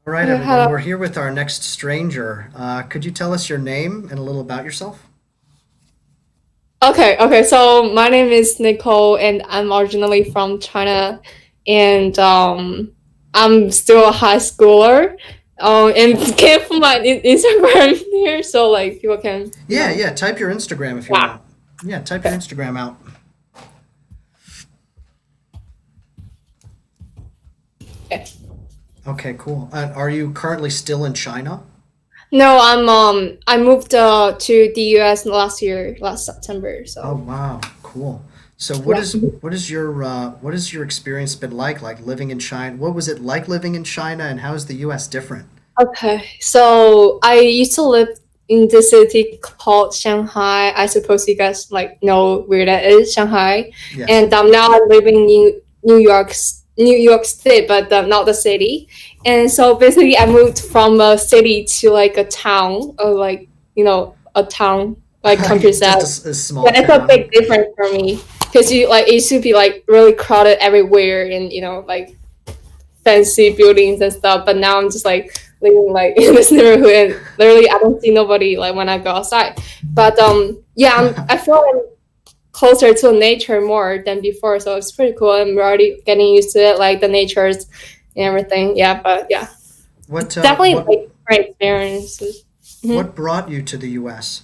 All right, Okay, everyone, hello. we're here with our next stranger. Could you tell us your name and a little about yourself? Okay. So my name is Nicole, and I'm originally from China, and I'm still a high schooler. And can't put my Instagram here, so like people can, Yeah, yeah, type your Instagram if you yeah. want. Yeah, type your Okay. Instagram out. Okay. Okay, cool. Are you currently still in China? No, I moved to the US last year, last September. Oh, So wow, cool. So yeah. what is your experience been like living in China? What was it like living in China and how is the US different? Okay. So I used to live in the city called Shanghai. I suppose you guys like know where that is, Shanghai. Yes. And now I'm living in New York State, but not the city. And so basically, I moved from a city to like a town, or like a town like countryside. Just a small Yeah, it's a town. big difference for me because you like it used to be like really crowded everywhere, and like fancy buildings and stuff. But now I'm just like living like in this neighborhood, and literally I don't see nobody like when I go outside. But yeah, I feel like closer to nature more than before, so it's pretty cool. I'm already getting used to it, like the natures and everything. Yeah, but yeah, What definitely like different experiences. Mhm. what brought you to the US?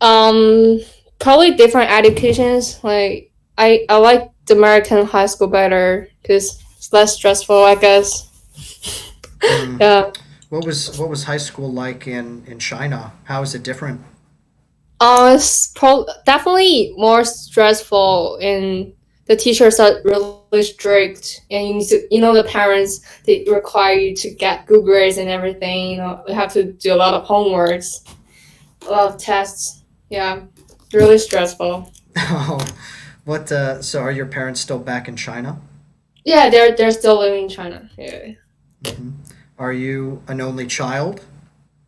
Um, Probably different educations. Like I like the American high school better because it's less stressful, I guess. Hmm. Yeah. What was high school like in China? How is it different? Definitely more stressful, and the teachers are really strict, and the parents they require you to get good grades and everything. You have to do a lot of homeworks, a lot of tests. Yeah, really stressful. Oh, so are your parents still back in China? Yeah, they're still living in China. Yeah. Hmm. Are you an only child?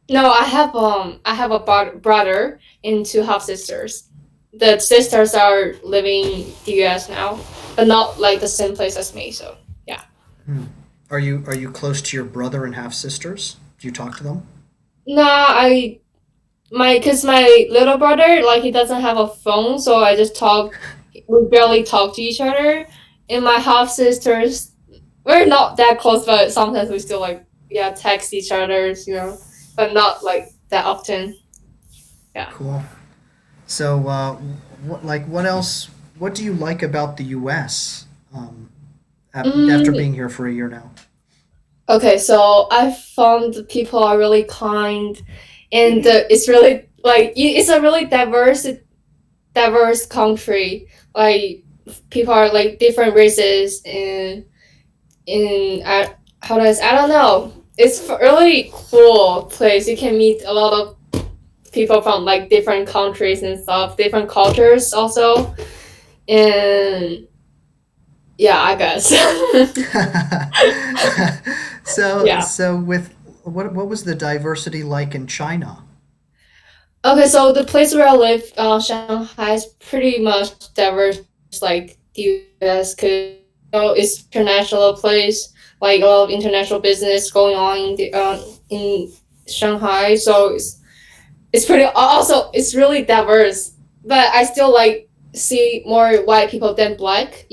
No, I have a brother and two half sisters. The sisters are living in the US now, but not like the same place as me. So yeah. Hmm. Are you close to your brother and half sisters? Do you talk to them? No, my little brother like he doesn't have a phone, so I just talk. We barely talk to each other, and my half sisters we're not that close, but sometimes we still like text each other, but not like that often. Yeah. Cool. So, what else? What do you like about the U.S. After Mm, being here for a year now? okay, so I found the people are really kind, and it's really like it's a really diverse country. Like people are like different races, and how does I don't know. It's a really cool place. You can meet a lot of people from like different countries and stuff, different cultures also, and yeah, I guess. so, Yeah. so with what was the diversity like in China? Okay, so the place where I live, Shanghai, is pretty much diverse, like the US, because it's international place, like a lot of international business going on in Shanghai. So it's pretty also it's really diverse, but I still like see more white people than black.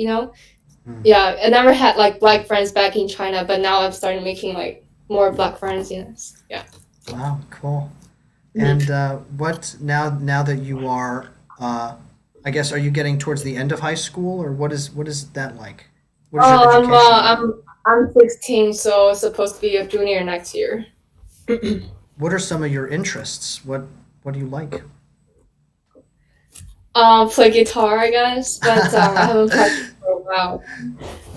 Hmm. Yeah, I never had like black friends back in China, but now I'm starting making like more black friends. Yeah. Wow, cool. And Mhm. what now that you are, I guess, are you getting towards the end of high school, or what is that like? What is your Oh, education like? I'm 16, so it's supposed to be a junior next year. What are some of your interests? What do you like? Play guitar, I guess, but I haven't practiced for a while.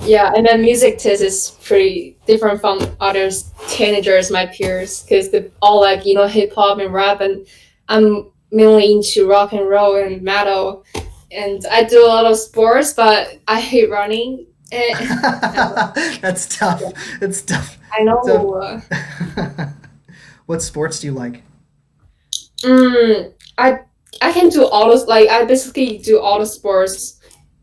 Yeah, and then music taste is pretty different from other teenagers, my peers, because they all like hip hop and rap, and I'm mainly into rock and roll and metal, and I do a lot of sports, but I hate running. That's tough. It's tough. I So, know. what sports do you like? Mm, I I can do all those. Like I basically do all the sports.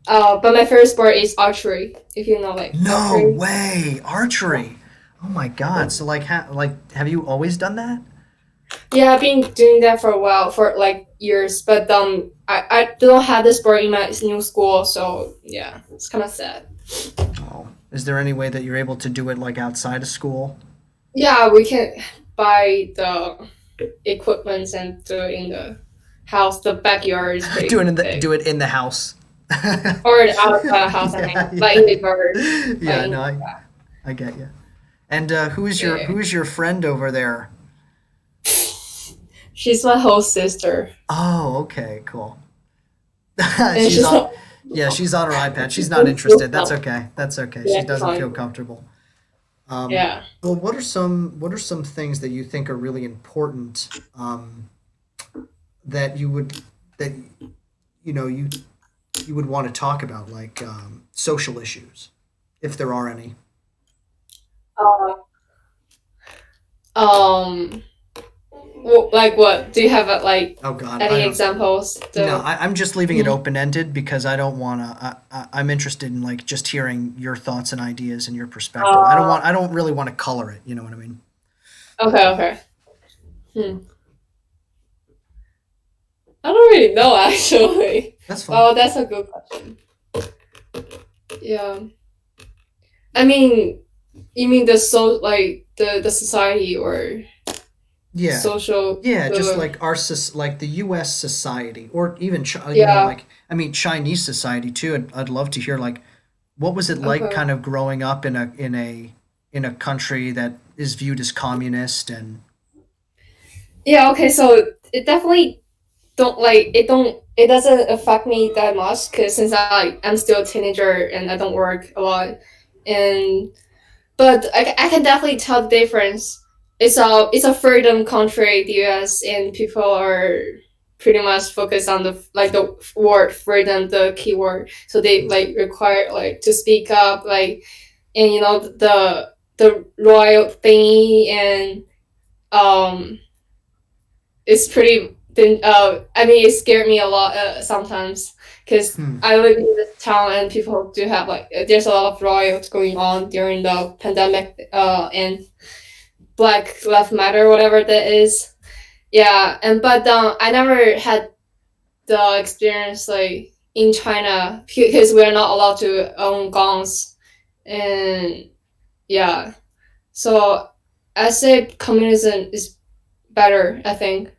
But my favorite sport is archery. If you know like No archery. way, archery. Oh my God. So have you always done that? Yeah, I've been doing that for a while, for like years, but I don't have this sport in my new school, so yeah, it's kind of sad. Oh, is there any way that you're able to do it like outside of school? Yeah, we can buy the equipment and do it in the house. The backyard is pretty big, Do it in the house. or outside the house. I Yeah, mean, like in yeah. the garden, like Yeah, in no, I get you. And yeah. who is your friend over there? She's my whole sister, Oh, okay, cool. and She's she's on not. Yeah, she's on her iPad. She's not interested. That's okay. That's okay. She Yeah, she's doesn't feel fine. comfortable. Yeah. Well, what are some things that you think are really important that you would that you know you would want to talk about, like social issues, if there are any. Uh, um. Well, like what? Do you have like Oh God, I any don't. examples? No, To I'm just leaving it Mhm. open ended because I don't want to. I'm interested in like just hearing your thoughts and ideas and your perspective. uh, I don't really want to color it. You know what I mean? okay, okay. Hmm. I don't really know actually. That's fine. Oh, that's a good question. Yeah. I mean, you mean the the society or Yeah, social yeah, just the like like the U.S. society, or even yeah. like I mean Chinese society too. I'd love to hear like what was it like, Okay. kind of growing up in a country that is viewed as communist and Yeah, okay, so it definitely it doesn't affect me that much because since I'm still a teenager and I don't work a lot, and but I can definitely tell the difference. It's a freedom country, the US, and people are pretty much focused on the word freedom, the keyword. So they like require like to speak up, like, and the royal thingy, and um it's pretty. Then I mean, it scared me a lot sometimes because hmm. I live in this town and people do have like there's a lot of riots going on during the pandemic and Black Lives Matter, whatever that is. Yeah, and but I never had the experience like in China because we are not allowed to own guns, and yeah, so I say communism is better. I think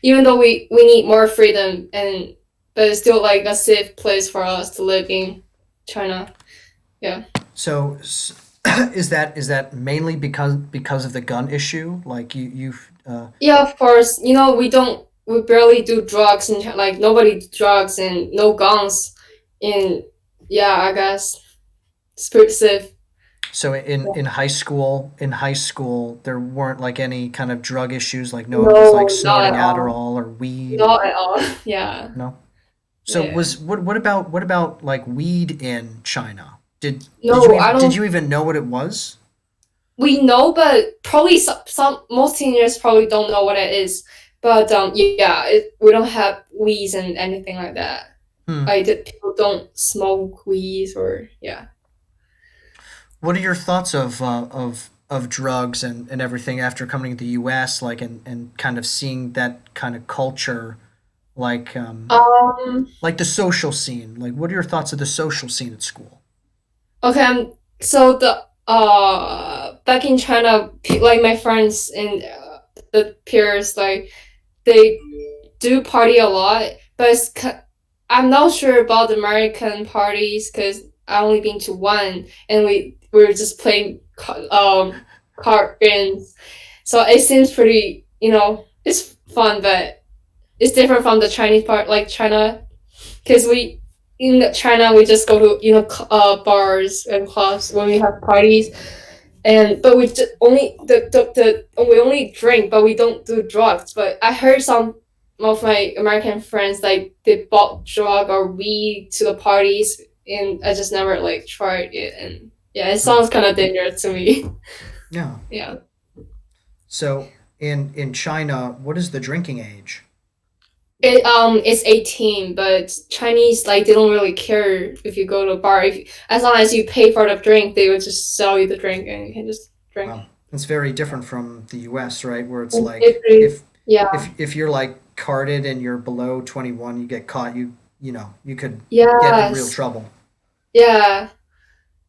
even though we need more freedom, and but it's still like a safe place for us to live in China. Yeah. So is that mainly because of the gun issue? Like you've Yeah, of course. We barely do drugs and like nobody do drugs and no guns. And yeah, I guess it's pretty safe. so in high school there weren't like any kind of drug issues, like no one was like No, not at snorting all. Adderall or weed. Not at all. Yeah. No. So Yeah. what about like weed in China? No, I Did don't. you even know what it was? We know, but probably some most seniors probably don't know what it is. But yeah, we don't have weeds and anything like that. Hmm. Like people don't smoke weeds or yeah. What are your thoughts of drugs and everything after coming to the U.S. like and kind of seeing that kind of culture, like Um. like the social scene? Like what are your thoughts of the social scene at school? Okay. So the back in China, like my friends and the peers, like they do party a lot, but I'm not sure about the American parties because I only been to one, and we were just playing card games. So it seems pretty, it's fun, but it's different from the Chinese part, like China, because we in China we just go to bars and clubs when we have parties, and but we just only the we only drink, but we don't do drugs. But I heard some of my American friends like they bought drug or weed to the parties, and I just never like tried it, and yeah, it Hmm. sounds kind of dangerous to me. Yeah. Yeah. So in China, what is the drinking age? It's 18, but Chinese like they don't really care if you go to a bar. If as long as you pay for the drink, they will just sell you the drink and you can just drink. Wow, it's very different from the U.S., right? Where it's It's like pretty, yeah, if you're like carded and you're below 21, you get caught, you could get in real yes, trouble. yeah.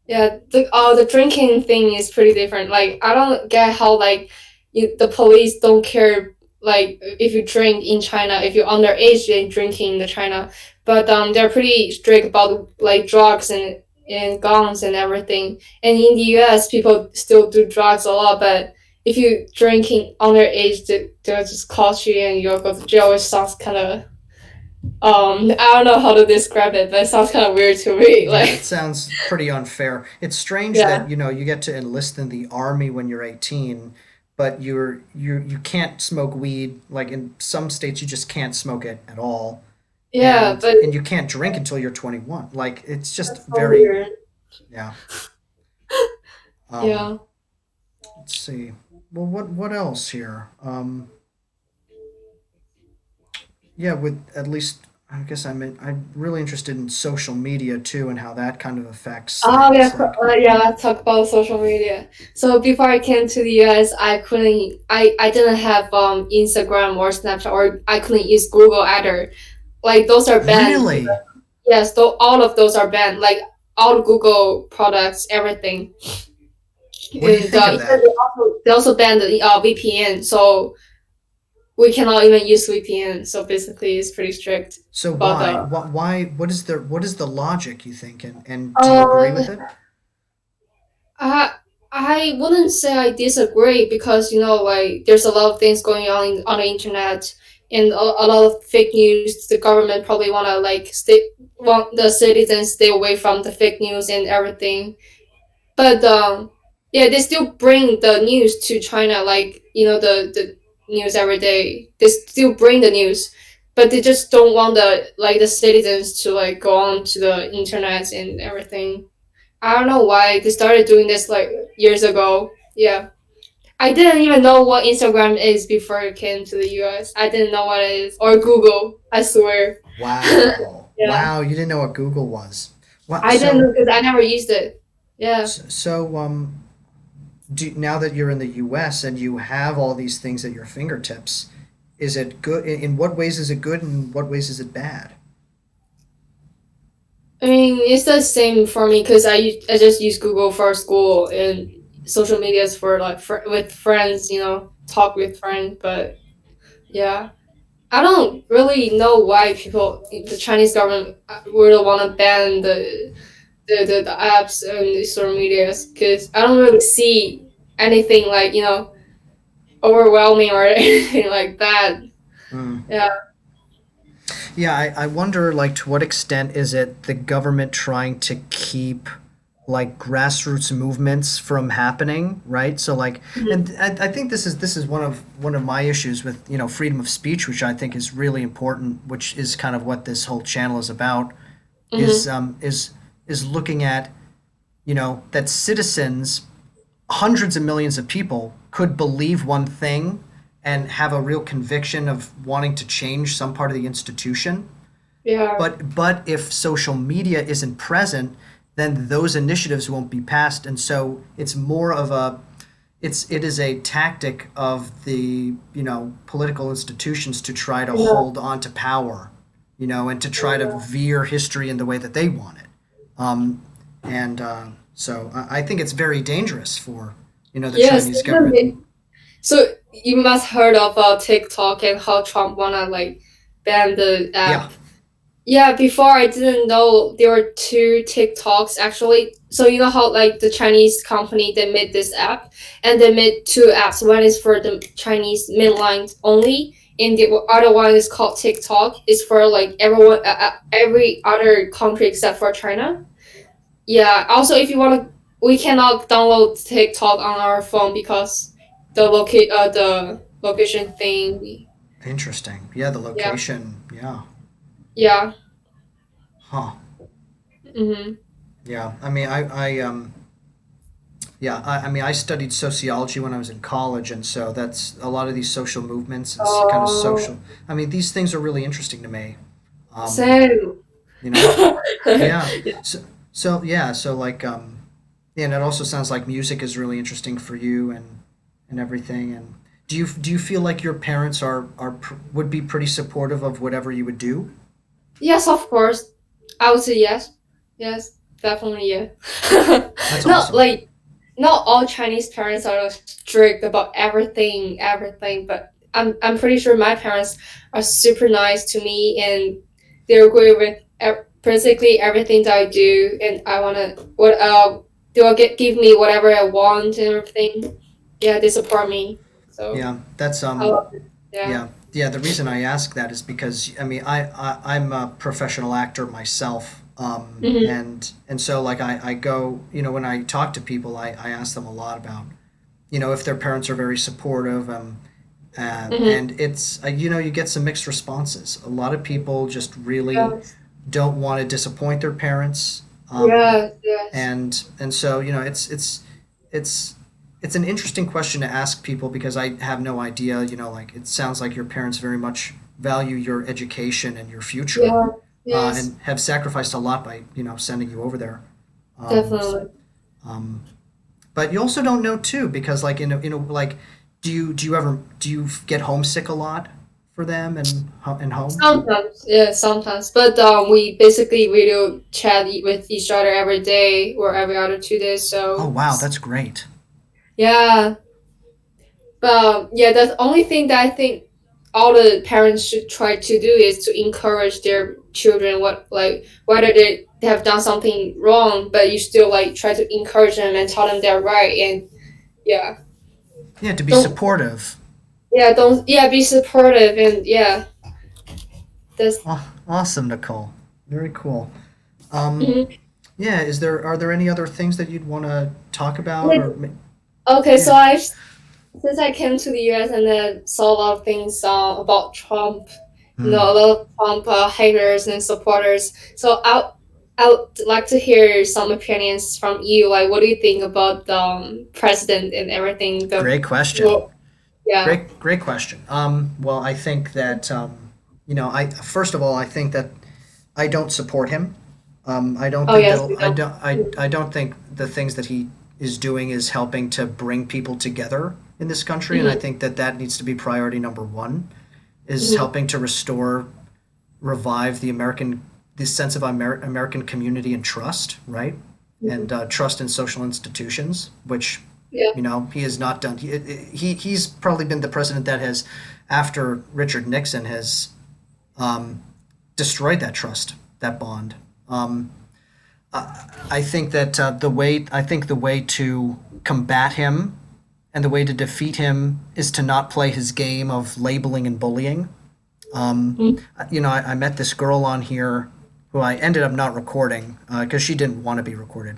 Yeah, the drinking thing is pretty different. Like I don't get how like the police don't care like if you drink in China, if you're underage and drinking in the China, but they're pretty strict about like drugs and guns and everything. And in the U.S., people still do drugs a lot, but if you drinking underage, they'll just caught you and you'll go to jail. Which sounds kind of I don't know how to describe it, but it sounds kind of weird to me. Yeah, it Like sounds pretty unfair. It's strange that, yeah. you get to enlist in the army when you're 18, but you can't smoke weed. Like in some states you just can't smoke it at all. Yeah, And but and you can't drink until you're 21. Like it's just that's so very, weird. yeah. Um, Yeah. let's see. Well, what else here? Yeah, with at least I guess I'm really interested in social media too and how that kind of affects Oh yeah, things. Like, yeah. Let's talk about social media. So before I came to the US, I couldn't. I didn't have Instagram or Snapchat, or I couldn't use Google either. Like those are banned. really? Yes, though all of those are banned. Like all Google products, everything. What do you And think of that? they also banned the VPN. So we cannot even use VPN. So basically, it's pretty strict. So But why? What is the logic you think, and do you agree um, with it? I I wouldn't say I disagree because like there's a lot of things going on the internet and a lot of fake news. The government probably want the citizens stay away from the fake news and everything. But yeah, they still bring the news to China, like the news every day. They still bring the news, but they just don't want the citizens to like go on to the internet and everything. I don't know why they started doing this like years ago. Yeah. I didn't even know what Instagram is before it came to the US. I didn't know what it is. Or Google, I swear. Wow, Yeah. wow! You didn't know what Google was. Wow. I didn't know So because I never used it. Yeah. so, so now that you're in the U.S. and you have all these things at your fingertips, is it good? In what ways is it good, and in what ways is it bad? I mean, it's the same for me because I just use Google for school and social medias for like with friends, talk with friends. But yeah, I don't really know why the Chinese government really want to ban the apps and the social medias because I don't really see anything like overwhelming or anything like that. Hmm. Yeah. Yeah, I wonder, like, to what extent is it the government trying to keep like grassroots movements from happening, right? So like, and I think this is one of my issues with freedom of speech, which I think is really important, which is kind of what this whole channel is about, is Mm-hmm. is looking at that citizens, hundreds of millions of people, could believe one thing and have a real conviction of wanting to change some part of the institution, Yeah. but if social media isn't present, then those initiatives won't be passed, and so it's more of it is a tactic of the political institutions to try to Yeah. hold on to power, and to try to veer history in the way that they want it. And so I think it's very dangerous for the Yes. Chinese government. So you must heard of TikTok and how Trump wanna like ban the Yeah, app. Yeah, before I didn't know there were two TikToks actually. So you know how like the Chinese company they made this app and they made two apps. One is for the Chinese mainland only, and the other one is called TikTok. It's for like every other country except for China. Yeah. Also, if you want to, we cannot download TikTok on our phone because the location thing. interesting. Yeah, the Yeah. location. Yeah, Yeah. huh. Mhm. Yeah, I mean, I mean, I studied sociology when I was in college, and so that's a lot of these social movements and kind of Oh, social. I mean, these things are really interesting to me. Um, same. you know, yeah. So yeah, so like, And it also sounds like music is really interesting for you and everything. And do you feel like your parents would be pretty supportive of whatever you would do? Yes, of course. I would say yes. Yes, definitely yeah. That's Not awesome. like not all Chinese parents are strict about everything, but I'm pretty sure my parents are super nice to me and they agree with basically everything that I do and I wanna what they'll give me whatever I want and everything. Yeah, they support me. So Yeah, that's I love it. Yeah. yeah. The reason I ask that is because I mean I'm a professional actor myself, Mm-hmm. and so like I go, when I talk to people, I ask them a lot about, if their parents are very supportive, Mm-hmm. and it's you get some mixed responses. A lot of people just really Yes. don't want to disappoint their parents, Yes. Yes. and so it's it's an interesting question to ask people because I have no idea. Like it sounds like your parents very much value your education and your future, Yeah. Yes. and have sacrificed a lot by sending you over there. Um, Definitely. um, but you also don't know too because like like do you get homesick a lot for them and home? Sometimes, yeah, sometimes. But we basically video chat with each other every day or every other 2 days. Oh So wow, that's great. yeah, but yeah, the only thing that I think all the parents should try to do is to encourage their children. What like whether they have done something wrong, but you still like try to encourage them and tell them they're right. And yeah, Yeah, to be don't supportive. don't be supportive and yeah, that's. Oh, awesome, Nicole. Very cool. Um, Mhm. yeah, are there any other things that you'd want to talk about Like, or okay, so yeah. I've since I came to the US and then saw a lot of things about Trump, Hmm. a lot of Trump haters and supporters. So I would like to hear some opinions from you. Like, what do you think about the president and everything? Great question. Well, yeah. Great question. Well, I think that I first of all, I think that I don't support him. I don't Oh think that yes, we don't. I don't think the things that he is doing is helping to bring people together in this country, and I Mm-hmm, think that that needs to be priority number one, is mm-hmm, helping to revive the sense of American community and trust, right? hmm. And trust in social institutions, which Yeah. he has not done. He's probably been the president that has, after Richard Nixon, has um, destroyed that trust, that bond. Um, I think that the way to combat him and the way to defeat him is to not play his game of labeling and bullying. Mm-hmm. I met this girl on here who I ended up not recording because she didn't want to be recorded.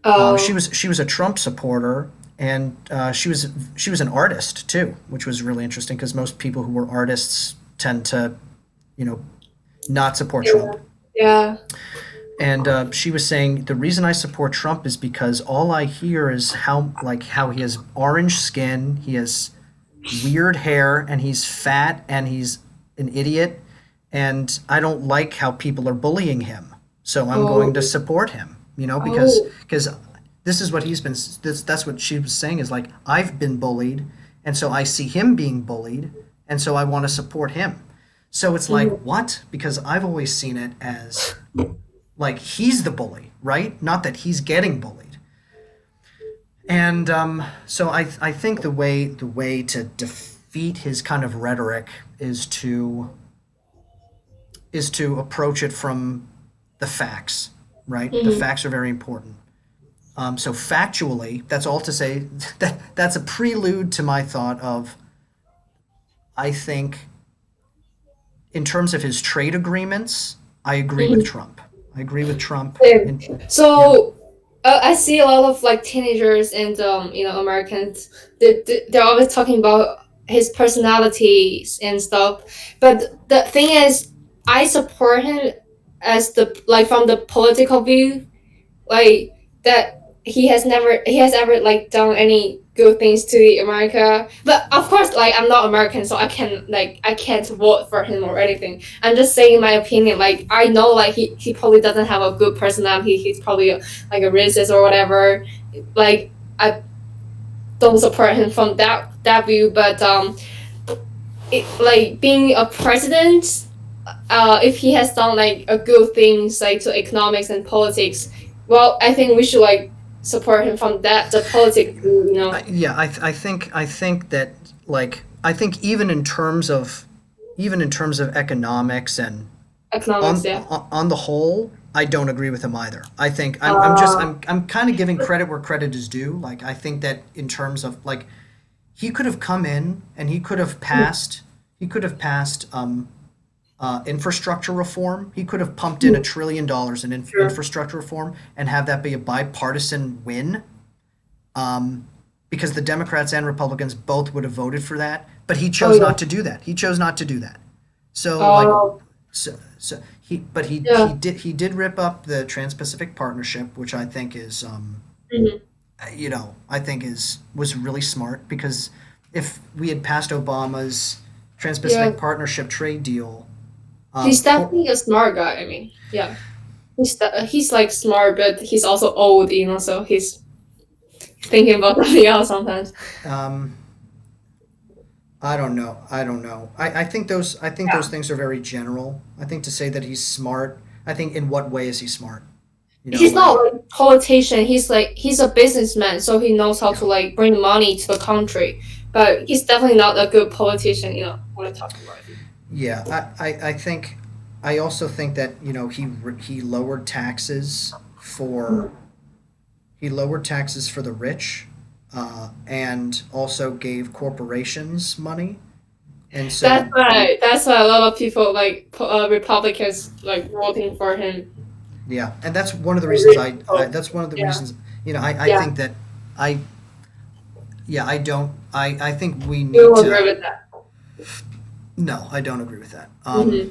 Oh. She was a Trump supporter, and she was an artist too, which was really interesting because most people who were artists tend to, you know, not support Yeah. Trump. Yeah. And she was saying the reason I support Trump is because all I hear is how he has orange skin, he has weird hair, and he's fat, and he's an idiot, and I don't like how people are bullying him. So I'm Oh. going to support him. Oh. Because this is what that's what she was saying is like I've been bullied, and so I see him being bullied, and so I want to support him. So it's like Mm-hmm. what? Because I've always seen it as like he's the bully, right? Not that he's getting bullied. And so I think the way to defeat his kind of rhetoric is to approach it from the facts, right? The Mm-hmm. facts are very important. So factually, that's all to say that that's a prelude to my thought of I think in terms of his trade agreements, I agree with Mm-hmm. Trump. I agree with Trump. Same. And yeah, So I see a lot of like teenagers and Americans. They're always talking about his personalities and stuff. But the thing is, I support him as the like from the political view, like that he has ever like done any good things to the America. But of course, like I'm not American, so I can't vote for him or anything. I'm just saying my opinion. Like I know like he probably doesn't have a good personality. He's probably like a racist or whatever. like I don't support him from that view, but like being a president, if he has done like a good things like to economics and politics, well, I think we should like support him from that the politics view, you know, Yeah, I think that like I think even in terms of economics and economics. Yeah. on the whole, I don't agree with him either. I think Uh, I'm kind of giving credit where credit is due. Like I think that in terms of like he could have come in and he could have passed infrastructure reform. He could have pumped in $1 trillion in sure. infrastructure reform and have that be a bipartisan win, because the Democrats and Republicans both would have voted for that. But he Oh chose yeah. not to do that. He chose not to do that. So like Oh so he yeah. did rip up the Trans-Pacific Partnership, which I think is Mhm. I think is was really smart, because if we had passed Obama's Yeah. Trans-Pacific Partnership trade deal, He's for definitely a smart guy. I mean, yeah. He's like smart, but he's also old, you know. So he's thinking about something else sometimes. um, I don't know. I don't know. I think those Yeah. things are very general. I think to say that he's smart, I think in what way is he smart? You know, He's not like like a politician. He's like he's a businessman, so he knows how yeah. to like bring money to the country. But he's definitely not a good politician. You know what I'm talking about. Yeah, I think I also think that he lowered taxes for Mhm. the rich, and also gave corporations money, and That's so why. That's why a lot of people like Republicans like voting for him. yeah, and that's one of the Like reasons rich people. that's one of the Yeah. reasons I Yeah. think that I yeah I don't I think we You need will agree to with that. no, I don't agree with that. Hmm.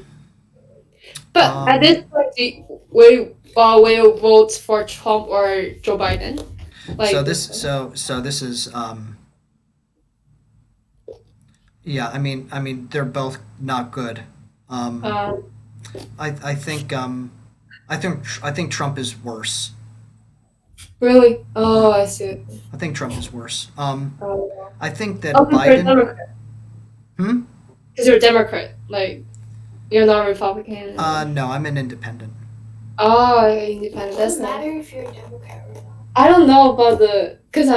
But at Um this point, will you vote for Trump or Joe Biden? so Like this this. so this is yeah, I mean they're both not good. Um Um, I think I think Trump is worse. really? Oh, Yeah, I see. I think Trump is worse. Oh, I think oh, that because you're a Biden. Democrat. Hmm. Because you're a Democrat. Like you're not Republican. Or... No, I'm an independent. Oh, you're independent. That's Doesn't nice. matter if you're a Democrat or not. I don't know about the because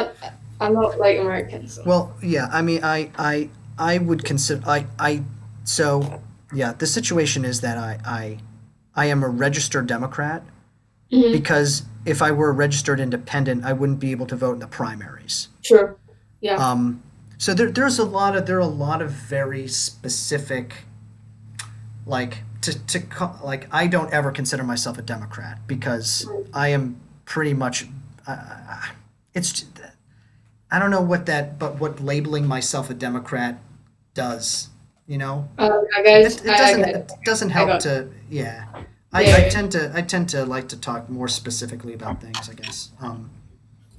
I'm not like American. So. Well, yeah. I mean, I would consider I so yeah. The situation is that I am a registered Democrat, Hmm. because if I were a registered independent, I wouldn't be able to vote in the primaries. Sure. Yeah. Um, so there are a lot of very specific, like like I don't ever consider myself a Democrat, because I am pretty much it's I don't know what that but what labeling myself a Democrat does, you know? I guess It doesn't I help got to yeah. yeah. I tend to like to talk more specifically about things, I guess.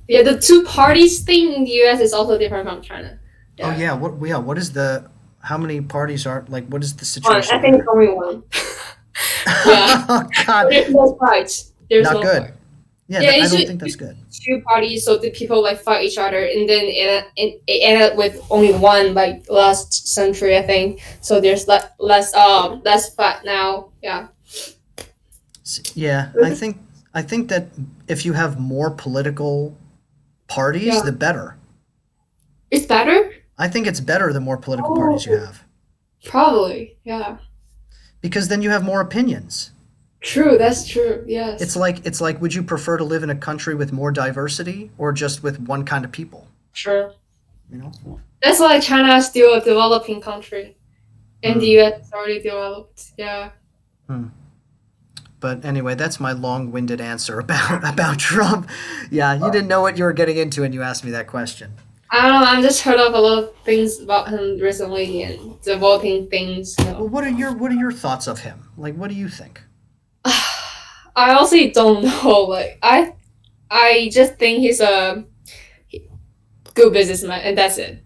Yeah, the two parties thing in the US is also different from China. Oh Yeah. yeah, what is the how many parties are like what is the One. I situation think there? only one. Yeah. Oh God, There's no fights. There's not no good. fight. Yeah, Yeah, I it's don't just think that's good. two parties, so the people like fight each other, and then it ended with only one like last century, I think. So there's less fight now. Yeah. Yeah, I think that if you have more political parties, Yeah. the better. It's better. I think it's better the more political parties you Oh, have, probably. Yeah. because then you have more opinions. True. That's true. Yes. It's like would you prefer to live in a country with more diversity or just with one kind of people, True. you know? That's why China is still a developing country, and the Hmm. US is already developed. Yeah. Hmm. But anyway, that's my long-winded answer about about Trump. Yeah, you didn't know what you were getting into when you asked me that question. I don't know. I've just heard of a lot of things about him recently and the voting things. You Well, know. what are your thoughts of him? Like, what do you think? I honestly don't know. Like I just think he's a good businessman, and that's it.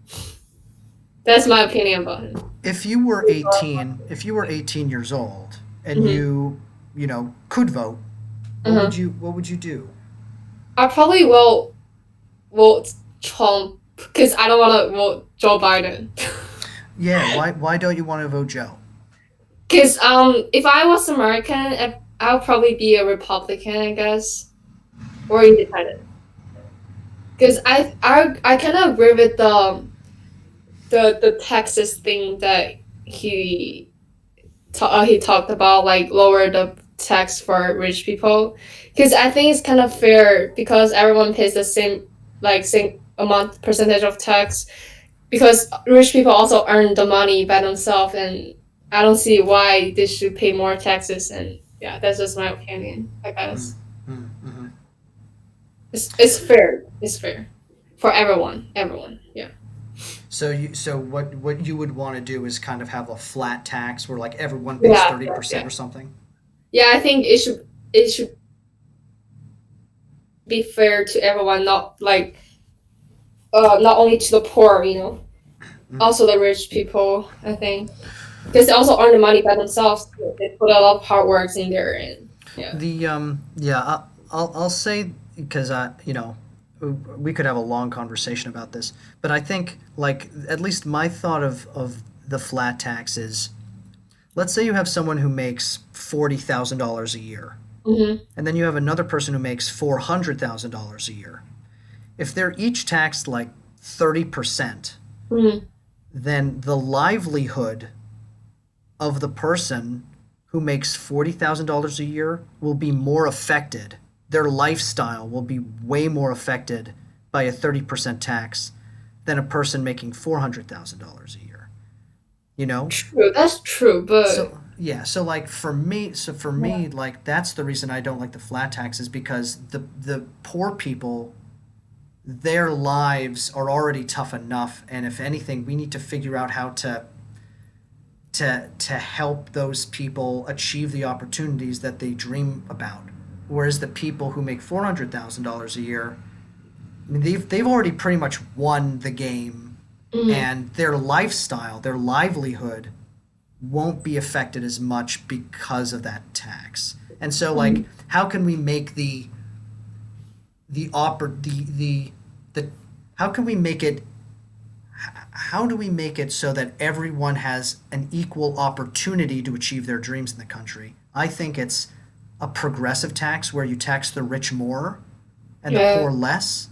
That's my opinion about him. If you were 18 years old and Hmm. you know, could vote, Uh-huh. what would you do? I probably will. vote Trump because I don't want to vote Joe Biden. Yeah, why don't you want to vote Joe? Because if I was American, I'll probably be a Republican, I guess, or independent. Because I kind of agree with the Texas thing that he talked about, like lower the tax for rich people. Because I think it's kind of fair because everyone pays the same amount percentage of tax. Because rich people also earn the money by themselves, and I don't see why they should pay more taxes. And yeah, that's just my opinion. I Mm, guess mm, mhm. it's fair. It's fair for everyone. Everyone. Yeah. So what you would want to do is kind of have a flat tax where like everyone pays Yeah. thirty Yeah. percent Yeah. or something. Yeah. I think it should be fair to everyone, not only to the poor. Mm. Also the rich people. I think because they also earn the money by themselves. They put a lot of hard work in there, and yeah. The yeah, I'll say because we could have a long conversation about this, but I think like at least my thought of the flat tax is, let's say you have someone who makes $40,000 a year, Mm-hmm. and then you have another person who makes $400,000 a year. If they're each taxed like 30%, Mm-hmm. then the livelihood of the person who makes $40,000 a year will be more affected. Their lifestyle will be way more affected by a 30% tax than a person making $400,000 a year. You know? True, that's true, but So, yeah, so like for me, like that's the reason I don't like the flat tax is because the poor people, their lives are already tough enough, and if anything, we need to figure out how to help those people achieve the opportunities that they dream about. Whereas the people who make $400,000 a year, I mean, they've already pretty much won the game, mm, and their lifestyle, their livelihood, won't be affected as much because of that tax. And so, like, mm, how can we make the oppor- the how can we make it how do we make it so that everyone has an equal opportunity to achieve their dreams in the country? I think it's a progressive tax where you tax the rich more and the yeah, poor less.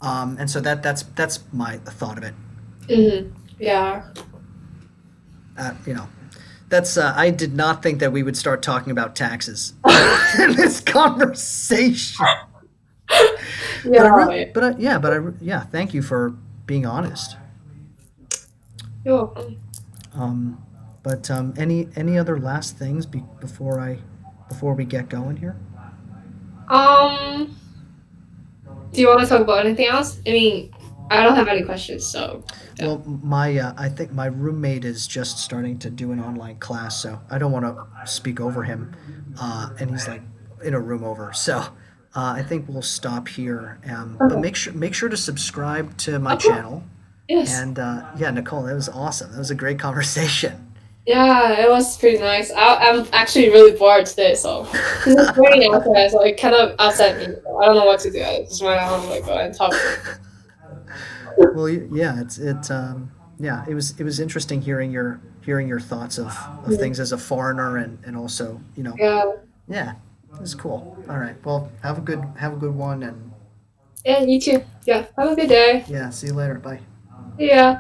And so that's my thought of it. yeah. You know, that's I did not think that we would start talking about taxes in this conversation. But I Yeah, really, but I, yeah, but I, yeah. Thank you for being honest. you're welcome. Um, but any other last things before we get going here? Um, do you want to talk about anything else? I mean, I don't have any questions, so yeah. Well, my I think my roommate is just starting to do an online class, so I don't want to speak over him, and he's like in a room over. So I think we'll stop here. But Okay. make sure to subscribe to my Of course. channel. Yes. And yeah, Nicole, that was awesome. That was a great conversation. Yeah, it was pretty nice. I'm actually really bored today, so because it's raining outside, so it kind of upset me. So I don't know what to do. I just went out like go and talk to. Well, yeah, yeah, it was interesting hearing your thoughts of Mhm. things as a foreigner and also Yeah, yeah, it was cool. All right, well, have a good one, and yeah, you too. Yeah, have a good day. yeah, see you later. Bye. See ya.